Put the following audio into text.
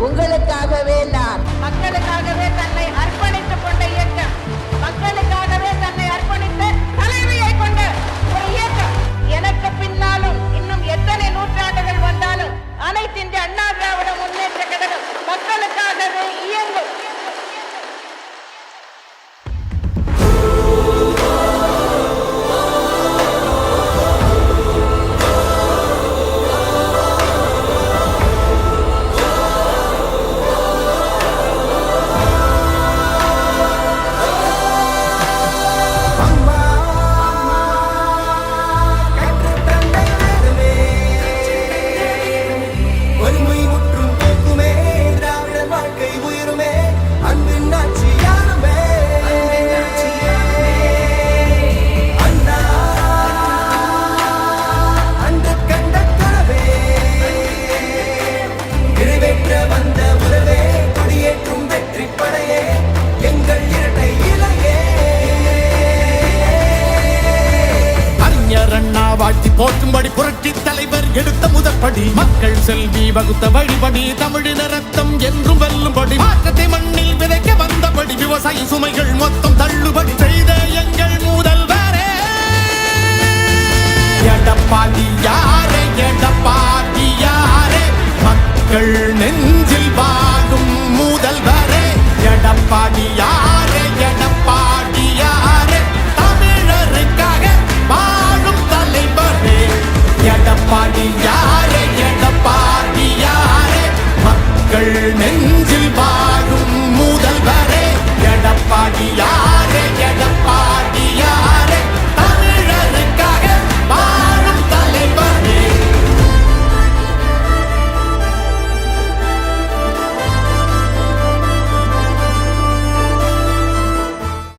உங்களுக்காகவே நான். மக்களுக்காகவே தன்னை அர்ப்பணித்துக் கொண்ட இயக்கம், மக்களுக்காகவே தன்னை அர்ப்பணித்த தலைமையை கொண்ட ஒரு இயக்கம். எனக்கு பின்னாலும் இன்னும் எத்தனை நூற்றாண்டுகள் வந்தாலும் அனைத்து இந்திய அண்ணா திராவிட முன்னேற்ற கழகம் மக்களுக்காகவே இயங்கும். போற்றும்படி புரட்சி தலைவர் எடுத்த முதற்படி, மக்கள் செல்வி வகுத்த வழிபடி, தமிழின ரத்தம் என்றும் வெல்லும்படி, மாற்றத்தை மண்ணில் விதைக்க வந்தபடி, விவசாய சுமைகள் மொத்தம் தள்ளுபடி செய்த எங்கள் முதல்வரே எடப்பாடி யாரே, எடப்பாடி யாரே, மக்கள்